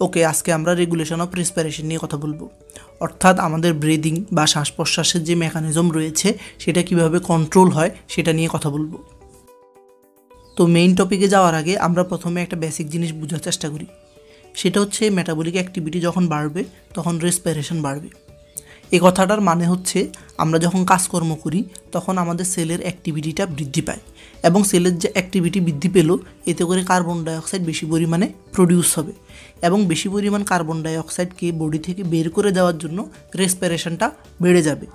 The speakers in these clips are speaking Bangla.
ওকে, আজকে আমরা রেগুলেশন অফ রেসপিরেশন নিয়ে কথা বলবো, অর্থাৎ আমাদের ব্রিদিং বা শ্বাস প্রশ্বাসের যে মেকানিজম রয়েছে সেটা কিভাবে কন্ট্রোল হয় সেটা নিয়ে কথা বলবো। তো মেইন টপিকে যাওয়ার আগে আমরা প্রথমে একটা বেসিক জিনিস বোঝার চেষ্টা করি, সেটা হচ্ছে মেটাবলিক অ্যাক্টিভিটি যখন বাড়বে তখন রেসপিরেশন বাড়বে। এই কথাটার মানে হচ্ছে আমরা যখন কাজকর্ম করি তখন আমাদের সেলের অ্যাক্টিভিটিটা বৃদ্ধি পায়, এবং সেলের যে অ্যাক্টিভিটি বৃদ্ধি পেল এতে করে কার্বন ডাইঅক্সাইড বেশি পরিমাণে প্রডিউস হবে, এবং বেশি পরিমাণ কার্বন ডাইঅক্সাইডকে বডি থেকে বের করে দেওয়ার জন্য রেসপিরেশনটা বেড়ে যাবে।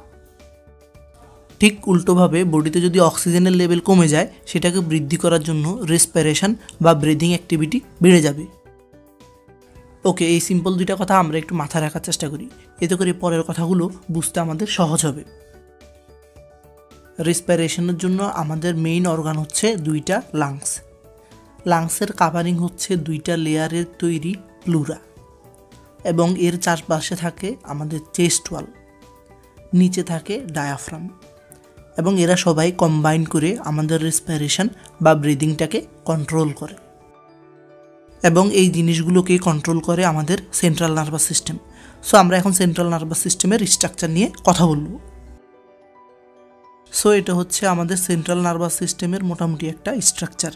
ঠিক উল্টোভাবে বডিতে যদি অক্সিজেনের লেভেল কমে যায় সেটাকে বৃদ্ধি করার জন্য রেসপিরেশন বা ব্রিদিং অ্যাক্টিভিটি বেড়ে যাবে। ওকে, এই সিম্পল দুইটা কথা আমরা একটু মাথায় রাখার চেষ্টা করি, এতে করে পরের কথাগুলো বুঝতে আমাদের সহজ হবে। রেসপিরেশনের জন্য আমাদের মেইন অর্গান হচ্ছে দুইটা লাংস। লাংসের কাভারিং হচ্ছে দুইটা লেয়ারের তৈরি প্লুরা, এবং এর চারপাশে থাকে আমাদের চেস্ট ওয়াল, নিচে থাকে ডায়াফ্রাম, এবং এরা সবাই কম্বাইন করে আমাদের রেসপিরেশন বা ব্রিদিংটাকে কন্ট্রোল করে, এবং এই জিনিসগুলোকে কন্ট্রোল করে আমাদের সেন্ট্রাল নার্ভাস সিস্টেম। সো আমরা এখন সেন্ট্রাল নার্ভাস সিস্টেমের স্ট্রাকচার নিয়ে কথা বলব। সো এটা হচ্ছে আমাদের সেন্ট্রাল নার্ভাস সিস্টেমের মোটামুটি একটা স্ট্রাকচার।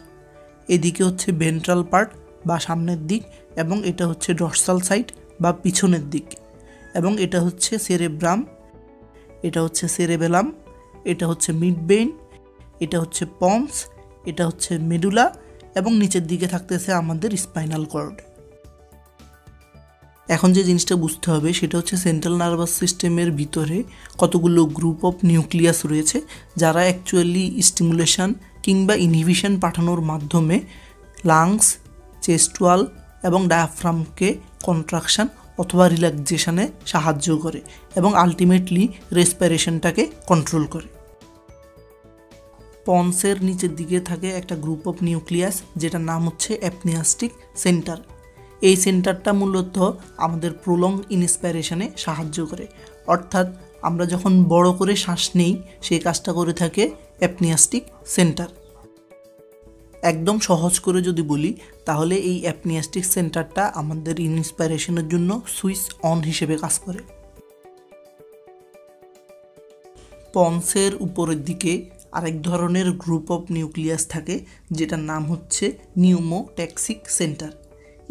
এদিকে হচ্ছে ভেন্ট্রাল পার্ট বা সামনের দিক, এবং এটা হচ্ছে ডর্সাল সাইড বা পিছনের দিক, এবং এটা হচ্ছে সেরেব্রাম, এটা হচ্ছে সেরেবেলাম, এটা হচ্ছে মিডব্রেইন, এটা হচ্ছে পন্স, এটা হচ্ছে মেডুলা, এবং নিচের দিকে থাকতেছে আমাদের স্পাইনাল কর্ড। এখন যে জিনিসটা বুঝতে হবে সেটা হচ্ছে সেন্ট্রাল নার্ভাস সিস্টেমের ভিতরে কতগুলো গ্রুপ অফ নিউক্লিয়াস রয়েছে, যারা অ্যাকচুয়ালি স্টিমুলেশন কিংবা ইনহিবিশন পাঠানোর মাধ্যমে লাংস, চেস্ট ওয়াল এবং ডায়াফ্রামকে কন্ট্রাকশন অথবা রিল্যাক্সেশনে সাহায্য করে, এবং আলটিমেটলি রেসপিরেশনটাকে কন্ট্রোল করে। পন্সের নিচের দিকে থাকে একটা গ্রুপ অফ নিউক্লিয়াস যেটার নাম হচ্ছে অ্যাপনিয়াস্টিক সেন্টার। এই সেন্টারটা মূলত আমাদের প্রলং ইন্সপিরেশনে সাহায্য করে, অর্থাৎ আমরা যখন বড় করে শ্বাস নেই সেই কাজটা করে থাকে অ্যাপনিয়াস্টিক সেন্টার। একদম সহজ করে যদি বলি তাহলে এই অ্যাপনিয়াস্টিক সেন্টারটা আমাদের ইন্সপিরেশনের জন্য সুইচ অন হিসেবে কাজ করে। পন্সের উপরের দিকে আরেক ধরনের গ্রুপ অফ নিউক্লিয়াস থাকে যেটার নাম হচ্ছে নিউমোট্যাক্সিক সেন্টার।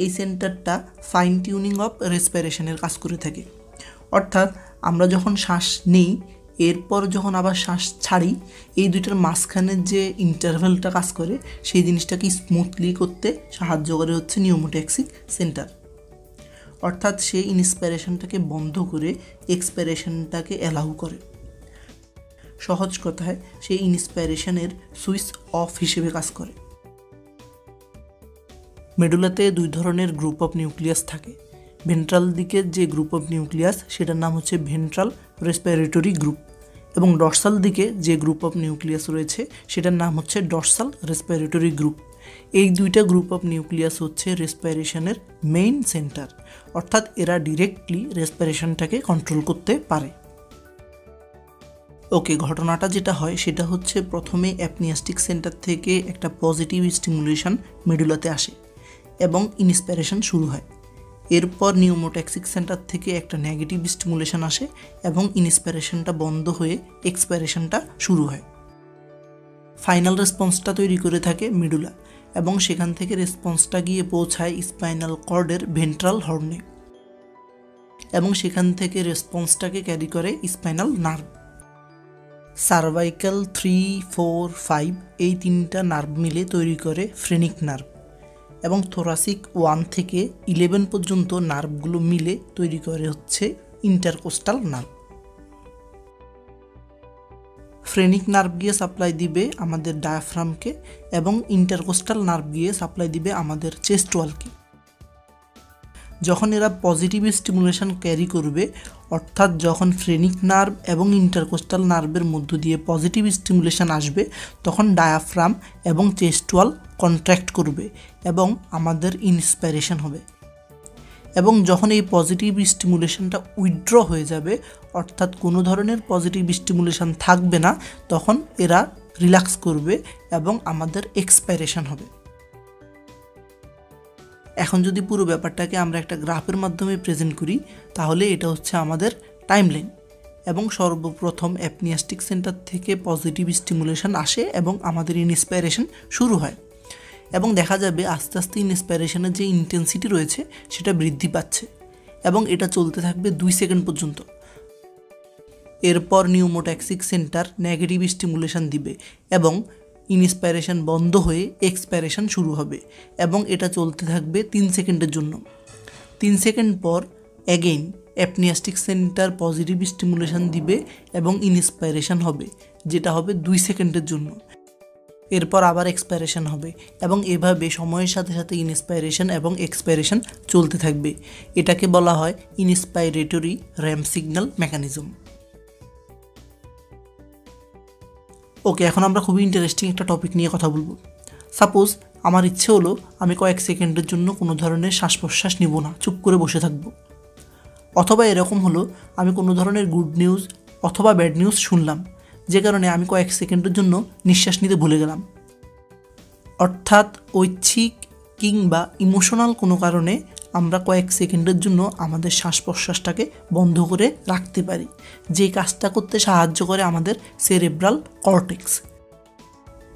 এই সেন্টারটা ফাইন টিউনিং অফ রেসপিরেশনের কাজ করে থাকে, অর্থাৎ আমরা যখন শ্বাস নিই এরপর যখন আবার শ্বাস ছাড়ি এই দুইটার মাঝখানের যে ইন্টারভ্যালটা কাজ করে সেই জিনিসটাকে স্মুথলি করতে সাহায্য করে হচ্ছে নিউমোট্যাক্সিক সেন্টার, অর্থাৎ সেই ইন্সপিরেশনটাকে বন্ধ করে এক্সপিরেশনটাকে অ্যালাউ করে। সহজ কথায় সেই ইন্সপিরেশনের সুইচ অফ হিসেবে কাজ করে। মেডুলাতে দুই ধরনের গ্রুপ অফ নিউক্লিয়াস থাকে। ভেন্ট্রাল দিকের যে গ্রুপ অফ নিউক্লিয়াস সেটার নাম হচ্ছে ভেন্ট্রাল রেসপিরেটরি গ্রুপ, এবং ডর্সাল দিকে যে গ্রুপ অফ নিউক্লিয়াস রয়েছে সেটার নাম হচ্ছে ডর্সাল রেসপিরেটরি গ্রুপ। এই দুইটা গ্রুপ অফ নিউক্লিয়াস হচ্ছে রেসপিরেশনের মেইন সেন্টার, অর্থাৎ এরা ডিরেক্টলি রেসপিরেশনটাকে কন্ট্রোল করতে পারে। ওকে, ঘটনাটা যেটা হয় সেটা হচ্ছে প্রথমে অ্যাপনিয়াস্টিক সেন্টার থেকে একটা পজিটিভ স্টিমুলেশন মেডুলাতে আসে এবং ইন্সপিরেশন শুরু হয়। এরপর নিউমোট্যাক্সিক সেন্টার থেকে একটা নেগেটিভ স্টিমুলেশন আসে এবং ইন্সপিরেশনটা বন্ধ হয়ে এক্সপিরেশনটা শুরু হয়। ফাইনাল রেসপন্সটা তৈরি করে থাকে মেডুলা, এবং সেখান থেকে রেসপন্সটা গিয়ে পৌঁছায় স্পাইনাল কর্ডের ভেন্ট্রাল হর্নে, এবং সেখান থেকে রেসপন্সটাকে ক্যারি করে স্পাইনাল নার্ভ। সার্ভাইকাল 3, 4, 5 এই তিনটা নার্ভ মিলে তৈরি করে ফ্রেনিক নার্ভ, এবং থোরাসিক 1 থেকে 11 পর্যন্ত নার্ভগুলো মিলে তৈরি করে হচ্ছে ইন্টারকোস্টাল নার্ভ। ফ্রেনিক নার্ভ গিয়ে সাপ্লাই দিবে আমাদের ডায়াফ্রামকে, এবং ইন্টারকোস্টাল নার্ভ গিয়ে সাপ্লাই দিবে আমাদের চেস্ট ওয়ালকে। যখন এরা পজিটিভ স্টিমুলেশন ক্যারি করবে, অর্থাৎ যখন ফ্রেনিক নার্ভ এবং ইন্টারকোস্টাল নার্ভের মধ্য দিয়ে পজিটিভ স্টিমুলেশন আসবে তখন ডায়াফ্রাম এবং চেস্ট ওয়াল কন্ট্র্যাক্ট করবে এবং আমাদের ইন্সপিরেশন হবে, এবং যখন এই পজিটিভ স্টিমুলেশনটা উইথড্র হয়ে যাবে, অর্থাৎ কোনো ধরনের পজিটিভ স্টিমুলেশন থাকবে না, তখন এরা রিল্যাক্স করবে এবং আমাদের এক্সপিরেশন হবে। এখন যদি পুরো ব্যাপারটাকে আমরা একটা গ্রাফের মাধ্যমে প্রেজেন্ট করি তাহলে এটা হচ্ছে আমাদের টাইমলাইন এবং সর্বপ্রথম অ্যাপনিয়াস্টিক সেন্টার থেকে পজিটিভ স্টিমুলেশন আসে এবং আমাদের ইন্সপাইরেশন শুরু হয় এবং দেখা যাবে আস্তে আস্তে ইন্সপাইরেশনের যে ইন্টেন্সিটি রয়েছে সেটা বৃদ্ধি পাচ্ছে এবং এটা চলতে থাকবে 2 সেকেন্ড পর্যন্ত। এরপর নিউমোট্যাক্সিক সেন্টার নেগেটিভ স্টিমুলেশন দিবে এবং ইন্সপাইরেশন বন্ধ হয়ে এক্সপাইরেশন শুরু হবে এবং এটা চলতে থাকবে 3 সেকেন্ডের জন্য। 3 সেকেন্ড পর অ্যাগেইন অ্যাপনিয়াস্টিক সেন্টার পজিটিভ স্টিমুলেশন দিবে এবং ইন্সপাইরেশন হবে, যেটা হবে 2 সেকেন্ডের জন্য। এরপর আবার এক্সপাইরেশন হবে এবং এভাবে সময়ের সাথে সাথে ইন্সপাইরেশন এবং এক্সপাইরেশন চলতে থাকবে। এটাকে বলা হয় ইন্সপাইরেটরি র্যাম সিগন্যাল মেকানিজম। ওকে, এখন আমরা খুবই ইন্টারেস্টিং একটা টপিক নিয়ে কথা বলবো। সাপোজ আমার ইচ্ছে হলো আমি কয়েক সেকেন্ডের জন্য কোনো ধরনের শ্বাস প্রশ্বাস নিব না, চুপ করে বসে থাকবো। অথবা এরকম হলো আমি কোনো ধরনের গুড নিউজ অথবা ব্যাড নিউজ শুনলাম, যে কারণে আমি কয়েক সেকেন্ডের জন্য নিঃশ্বাস নিতে ভুলে গেলাম। অর্থাৎ ঐচ্ছিক কিংবা ইমোশনাল কোনো কারণে আমরা কয়েক সেকেন্ডের জন্য আমাদের শ্বাস প্রশ্বাসটাকে বন্ধ করে রাখতে পারি, যে কাজটা করতে সাহায্য করে আমাদের সেরেব্রাল কর্টেক্স।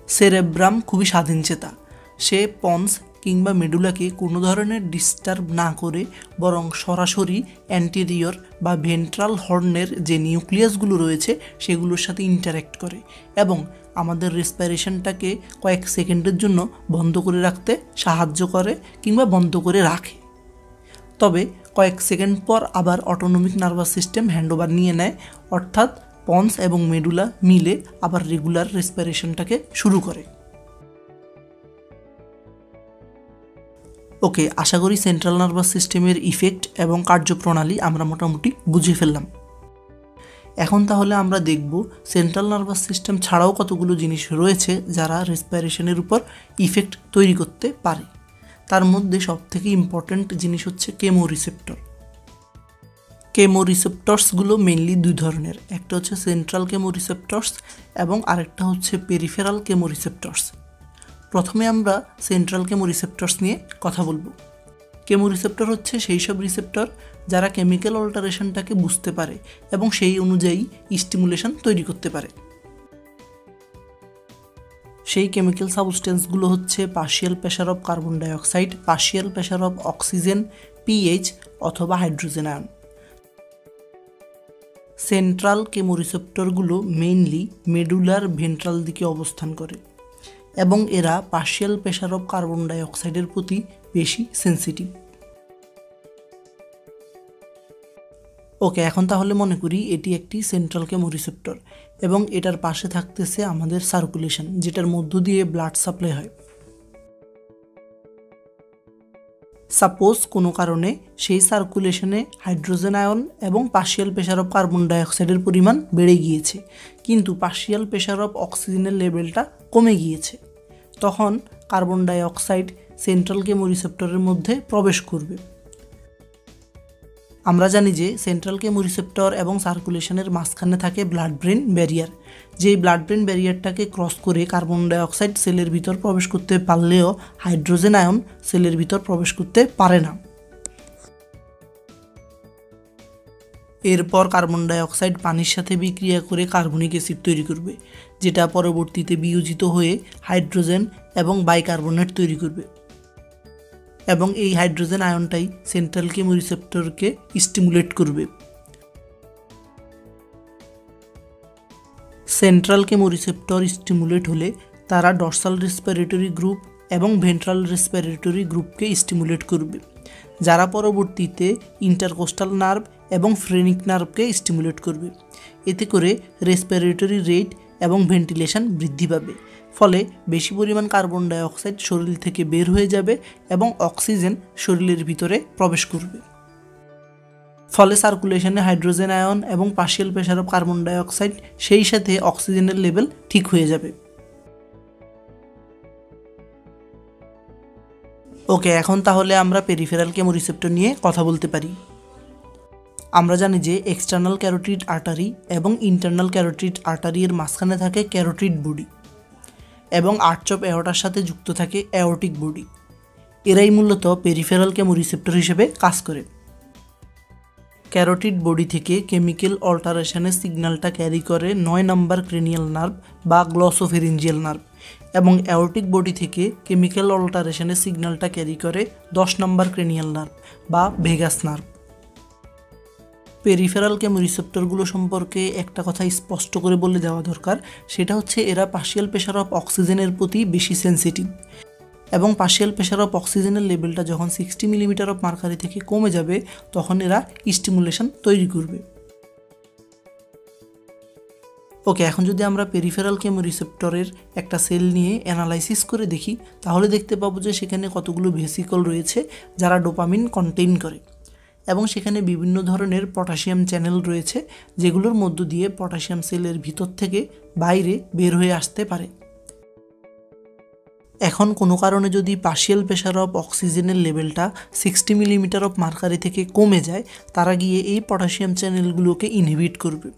সেরেব্রাম খুবই স্বাধীনচেতা, সে পন্স কিংবা মেডুলাকে কোনো ধরনের ডিস্টার্ব না করে বরং সরাসরি অ্যান্টেরিয়র বা ভেন্ট্রাল হর্নের যে নিউক্লিয়াসগুলো রয়েছে সেগুলোর সাথে ইন্টারঅ্যাক্ট করে এবং আমাদের রেসপিরেশনটাকে কয়েক সেকেন্ডের জন্য বন্ধ করে রাখতে সাহায্য করে কিংবা বন্ধ করে রাখে। তবে কয়েক সেকেন্ড পর আবার অটোনমিক নার্ভাস সিস্টেম হ্যান্ডওভার নিয়ে নেয়, অর্থাৎ পন্স এবং মেডুলা মিলে আবার রেগুলার রেসপিরেশনটাকে শুরু করে। ওকে, আশা করি সেন্ট্রাল নার্ভাস সিস্টেমের ইফেক্ট এবং কার্যপ্রণালী আমরা মোটামুটি বুঝে ফেললাম। এখন তাহলে আমরা দেখব সেন্ট্রাল নার্ভাস সিস্টেম ছাড়াও কতগুলো জিনিস রয়েছে যারা রেসপিরেশনের উপর ইফেক্ট তৈরি করতে পারে। তার মধ্যে সবথেকে ইম্পর্ট্যান্ট জিনিস হচ্ছে কেমোরিসেপ্টর। কেমোরিসেপ্টরসগুলো মেইনলি 2 ধরনের, একটা হচ্ছে সেন্ট্রাল কেমোরিসেপ্টরস এবং আরেকটা হচ্ছে পেরিফেরাল কেমোরিসেপ্টরস। প্রথমে আমরা সেন্ট্রাল কেমোরিসেপ্টরস নিয়ে কথা বলবো। কেমোরিসেপ্টর হচ্ছে সেই সব রিসেপ্টর যারা কেমিক্যাল অল্টারেশনটাকে বুঝতে পারে এবং সেই অনুযায়ী স্টিমুলেশন তৈরি করতে পারে। সেই কেমিক্যাল সাবস্টেন্সগুলো হচ্ছে partial pressure of carbon dioxide, partial pressure of oxygen, pH অথবা হাইড্রোজেন আয়ন। সেন্ট্রাল কেমোরিসেপ্টরগুলো মেইনলি মেডুলার ভেন্ট্রাল দিকে অবস্থান করে এবং এরা পার্শিয়াল প্রেশার অফ কার্বন ডাইঅক্সাইডের প্রতি বেশি সেন্সিটিভ। ওকে, এখন তাহলে মনে করি এটি একটি সেন্ট্রাল কেমোরিসেপ্টর এবং এটার পাশে থাকতেছে আমাদের সার্কুলেশন, যেটার মধ্য দিয়ে ব্লাড সাপ্লাই হয়। সাপোজ কোনো কারণে সেই সার্কুলেশনে হাইড্রোজেন আয়ন এবং পার্শিয়াল প্রেশার অফ কার্বন ডাইঅক্সাইডের পরিমাণ বেড়ে গিয়েছে, কিন্তু পার্শিয়াল প্রেশার অফ অক্সিজেনের লেভেলটা কমে গিয়েছে। তখন কার্বন ডাইঅক্সাইড সেন্ট্রাল কেমোরিসেপ্টরের মধ্যে প্রবেশ করবে। আমরা জানি যে সেন্ট্রাল কেমোরিসেপ্টর এবং সার্কুলেশনের মাঝখানে থাকে ব্লাড ব্রেন ব্যারিয়ার, যেই ব্লাড ব্রেন ব্যারিয়ারটাকে ক্রস করে কার্বন ডাইঅক্সাইড সেলের ভিতর প্রবেশ করতে পারলেও হাইড্রোজেন আয়ন সেলের ভিতর প্রবেশ করতে পারে না। এরপর কার্বন ডাইঅক্সাইড পানির সাথে বিক্রিয়া করে কার্বনিক অ্যাসিড তৈরি করবে, যেটা পরবর্তীতে বিয়োজিত হয়ে হাইড্রোজেন এবং বাইকার্বনেট তৈরি করবে এবং এই হাইড্রোজেন আয়নটাই সেন্ট্রাল কেমোরিসেপ্টরকে স্টিমুলেট করবে। সেন্ট্রাল কেমোরিসেপ্টর স্টিমুলেট হলে তারা ডর্সাল রেসপিরেটরি গ্রুপ এবং ভেন্ট্রাল রেসপিরেটরি গ্রুপকে স্টিমুলেট করবে, যারা পরবর্তীতে ইন্টারকোস্টাল নার্ভ এবং ফ্রেনিক নার্ভকে স্টিমুলেট করবে। এতে করে রেসপিরেটরি রেট এবং ভেন্টিলেশন বৃদ্ধি পাবে, ফলে বেশি পরিমাণ কার্বন ডাইঅক্সাইড শরীর থেকে বের হয়ে যাবে এবং অক্সিজেন শরীরের ভিতরে প্রবেশ করবে। ফলে সার্কুলেশনে হাইড্রোজেন আয়ন এবং partial pressure of carbon dioxide সেই সাথে অক্সিজেনের লেভেল ঠিক হয়ে যাবে। ওকে, এখন তাহলে আমরা পেরিফেরাল কেমোরিসেপ্টর নিয়ে কথা বলতে পারি। আমরা জানি যে এক্সটার্নাল ক্যারোটিড আর্টারি এবং ইন্টারনাল ক্যারোটিড আর্টারি এর মাঝখানে থাকে ক্যারোটিড বডি এবং আর্চ অফ অ্যাওর্টার সাথে যুক্ত থাকে অ্যাওর্টিক বডি। এরাই মূলত পেরিফেরাল কেমোরিসেপ্টর হিসেবে কাজ করে। ক্যারোটিড বডি থেকে কেমিক্যাল অল্টারেশনের সিগন্যালটা ক্যারি করে 9 নম্বর ক্রেনিয়াল নার্ভ বা গ্লসোফেরিঞ্জিয়াল নার্ভ, এবং অ্যাওর্টিক বডি থেকে কেমিক্যাল অল্টারেশনের সিগন্যালটা ক্যারি করে 10 নম্বর ক্রেনিয়াল নার্ভ বা ভেগাস নার্ভ। পেরিফেরাল কেমোরিসেপ্টরগুলো সম্পর্কে একটা কথা স্পষ্ট করে বলে দেওয়া দরকার, সেটা হচ্ছে এরা পার্শিয়াল প্রেশার অফ অক্সিজেনের প্রতি বেশি সেন্সিটিভ, এবং পার্শিয়াল প্রেশার অফ অক্সিজেনের লেভেলটা যখন 60 মিলিমিটার অফ মার্কারি থেকে কমে যাবে তখন এরা স্টিমুলেশন তৈরি করবে। ওকে, এখন যদি আমরা পেরিফেরাল কেমোরিসেপ্টরের একটা সেল নিয়ে অ্যানালাইসিস করে দেখি, তাহলে দেখতে পাবো যে সেখানে কতগুলো ভেসিকল রয়েছে যারা ডোপামিন কন্টেইন করে, এবং সেখানে বিভিন্ন ধরনের পটাশিয়াম চ্যানেল রয়েছে যেগুলোর মধ্য দিয়ে পটাশিয়াম সেলের ভিতর থেকে বাইরে বের হয়ে আসতে পারে। এখন কোনো কারণে যদি পার্শিয়াল প্রেশার অফ অক্সিজেনের লেভেলটা 60 মিলিমিটার অফ মার্কারি থেকে কমে যায়, তারা গিয়ে এই পটাশিয়াম চ্যানেলগুলোকে ইনহিবিট করবে।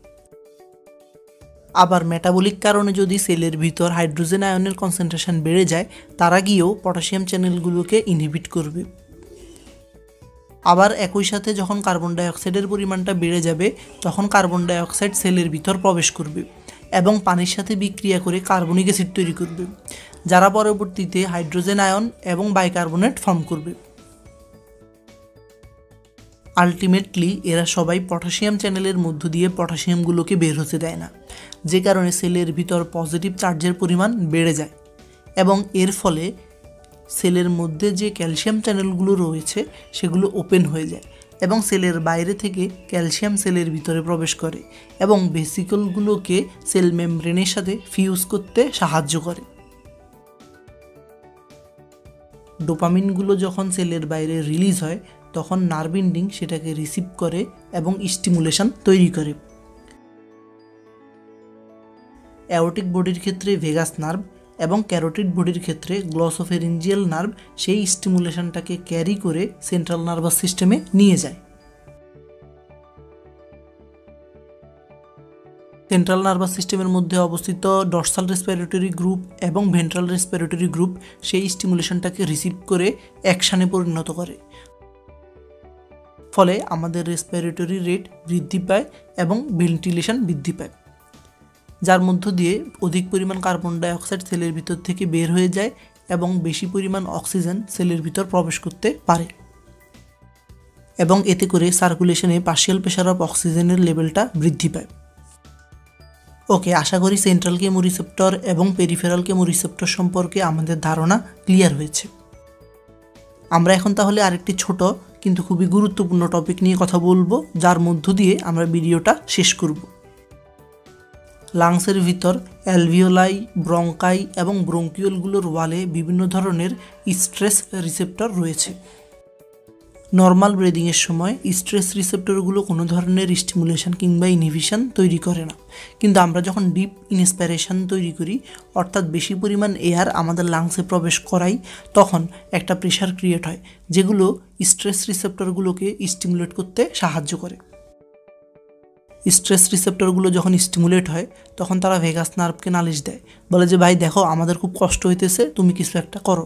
আবার মেটাবলিক কারণে যদি সেলের ভিতর হাইড্রোজেন আয়নের কনসেন্ট্রেশন বেড়ে যায়, তারা গিয়েও পটাশিয়াম চ্যানেলগুলোকে ইনহিবিট করবে। আবার একই সাথে যখন কার্বন ডাইঅক্সাইডের পরিমাণটা বেড়ে যাবে, তখন কার্বন ডাইঅক্সাইড সেলের ভিতর প্রবেশ করবে এবং পানির সাথে বিক্রিয়া করে কার্বনিক অ্যাসিড তৈরি করবে, যারা পরবর্তীতে হাইড্রোজেন আয়ন এবং বাইকার্বনেট ফর্ম করবে। আলটিমেটলি এরা সবাই পটাশিয়াম চ্যানেলের মধ্য দিয়ে পটাশিয়ামগুলোকে বের হতে দেয় না, যে কারণে সেলের ভিতর পজিটিভ চার্জের পরিমাণ বেড়ে যায়, এবং এর ফলে সেলের মধ্যে যে ক্যালসিয়াম চ্যানেলগুলো রয়েছে সেগুলো ওপেন হয়ে যায়, এবং সেলের বাইরে থেকে ক্যালসিয়াম সেলের ভিতরে প্রবেশ করে এবং ভেসিকলগুলোকে সেল মেমব্রেনের সাথে ফিউজ করতে সাহায্য করে। ডোপামিনগুলো যখন সেলের বাইরে রিলিজ হয়, তখন নার্ভ এন্ডিং সেটাকে রিসিভ করে এবং স্টিমুলেশন তৈরি করে। অ্যাওর্টিক বডির ক্ষেত্রে ভেগাস নার্ভ এবং ক্যারোটিড বডির ক্ষেত্রে গ্লসোফেরিঞ্জিয়াল নার্ভ সেই স্টিমুলেশনটাকে ক্যারি করে সেন্ট্রাল নার্ভাস সিস্টেমে নিয়ে যায়। সেন্ট্রাল নার্ভাস সিস্টেমের মধ্যে অবস্থিত ডর্সাল রেসপিরেটরি গ্রুপ এবং ভেন্ট্রাল রেসপিরেটরি গ্রুপ সেই স্টিমুলেশনটাকে রিসিভ করে অ্যাকশানে পরিণত করে, ফলে আমাদের রেসপিরেটরি রেট বৃদ্ধি পায় এবং ভেন্টিলেশন বৃদ্ধি পায়, যার মধ্য দিয়ে অধিক পরিমাণ কার্বন ডাইঅক্সাইড সেলের ভিতর থেকে বের হয়ে যায় এবং বেশি পরিমাণ অক্সিজেন সেলের ভিতর প্রবেশ করতে পারে, এবং এতে করে সার্কুলেশনে পার্শিয়াল প্রেশার অফ অক্সিজেনের লেভেলটা বৃদ্ধি পায়। ওকে, আশা করি সেন্ট্রাল কেমোরিসেপ্টর এবং পেরিফেরাল কেমোরিসেপ্টর সম্পর্কে আমাদের ধারণা ক্লিয়ার হয়েছে। আমরা এখন তাহলে আরেকটি ছোট কিন্তু খুবই গুরুত্বপূর্ণ টপিক নিয়ে কথা বলবো, যার মধ্য দিয়ে আমরা ভিডিওটা শেষ করব। লাংসের ভিতর অ্যালভিওলাই, ব্রঙ্কাই এবং ব্রঙ্কিওলগুলোর ওয়ালে বিভিন্ন ধরনের স্ট্রেস রিসেপ্টর রয়েছে। নর্মাল ব্রিদিংয়ের সময় স্ট্রেস রিসেপ্টরগুলো কোনো ধরনের স্টিমুলেশন কিংবা ইনহিবিশন তৈরি করে না, কিন্তু আমরা যখন ডিপ ইন্সপিরেশন তৈরি করি, অর্থাৎ বেশি পরিমাণ এয়ার আমাদের লাংসে প্রবেশ করাই, তখন একটা প্রেশার ক্রিয়েট হয় যেগুলো স্ট্রেস রিসেপ্টরগুলোকে স্টিমুলেট করতে সাহায্য করে। স্ট্রেস রিসেপ্টরগুলো যখন স্টিমুলেট হয়, তখন তারা ভেগাস নার্ভকে নালিশ দেয়, বলে যে ভাই দেখো আমাদের খুব কষ্ট হইতেছে, তুমি কিছু একটা করো।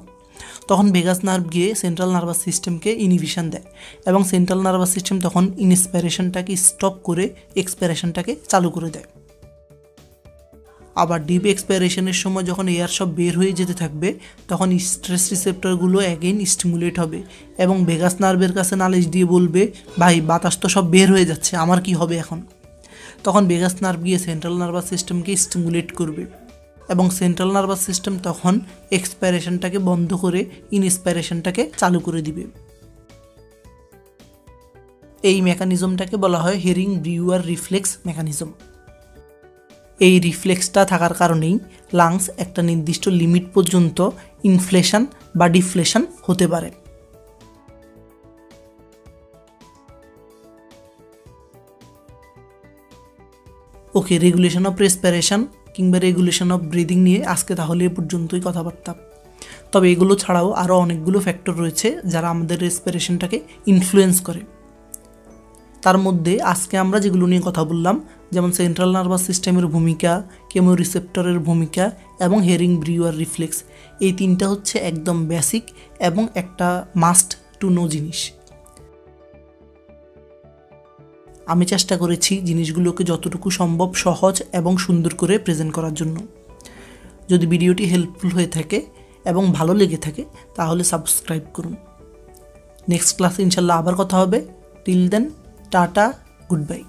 তখন ভেগাস নার্ভ গিয়ে সেন্ট্রাল নার্ভাস সিস্টেমকে ইনহিবিশন দেয়, এবং সেন্ট্রাল নার্ভাস সিস্টেম তখন ইন্সপিরেশনটাকে স্টপ করে এক্সপিরেশনটাকে চালু করে দেয়। আবার ডিপ এক্সপিরেশনের সময় যখন এয়ার সব বের হয়ে যেতে থাকবে, তখন স্ট্রেস রিসেপ্টরগুলো অ্যাগেইন স্টিমুলেট হবে এবং ভেগাস নার্ভের কাছে নালিশ দিয়ে বলবে, ভাই বাতাস তো সব বের হয়ে যাচ্ছে, আমার কি হবে এখন? তখন ভেগাস নার্ভ গিয়ে সেন্ট্রাল নার্ভাস সিস্টেমকে স্টিমুলেট করবে, এবং সেন্ট্রাল নার্ভাস সিস্টেম তখন এক্সপিরেশনটাকে বন্ধ করে ইনস্পিরেশনটাকে চালু করে দিবে। এই মেকানিজমটাকে বলা হয় হেরিং ব্রিউয়ার রিফ্লেক্স মেকানিজম। এই রিফ্লেক্সটা থাকার কারণেই লাংস একটা নির্দিষ্ট লিমিট পর্যন্ত ইনফ্লেশন বা ডিফ্লেশন হতে পারে। ওকে, রেগুলেশন অফ রেসপিরেশন কিংবা রেগুলেশন অফ ব্রিদিং নিয়ে আজকে তাহলে এ পর্যন্তই কথাবার্তা। তবে এগুলো ছাড়াও আরও অনেকগুলো ফ্যাক্টর রয়েছে যারা আমাদের রেসপিরেশনটাকে ইনফ্লুয়েন্স করে। তার মধ্যে আজকে আমরা যেগুলো নিয়ে কথা বললাম, যেমন সেন্ট্রাল নার্ভাস সিস্টেমের ভূমিকা, কেমোরিসেপ্টরের ভূমিকা এবং হেরিং ব্রিউয়ার রিফ্লেক্স। এই তিনটা হচ্ছে একদম বেসিক এবং একটা মাস্ট টু নো জিনিস। আমি চেষ্টা করেছি জিনিসগুলোকে যতটুকু সম্ভব সহজ এবং সুন্দর করে প্রেজেন্ট করার জন্য। যদি ভিডিওটি হেল্পফুল হয়ে থাকে এবং ভালো লেগে থাকে তাহলে সাবস্ক্রাইব করুন। নেক্সট ক্লাসে ইনশাল্লাহ আবার কথা হবে। Till then, tata, good bye.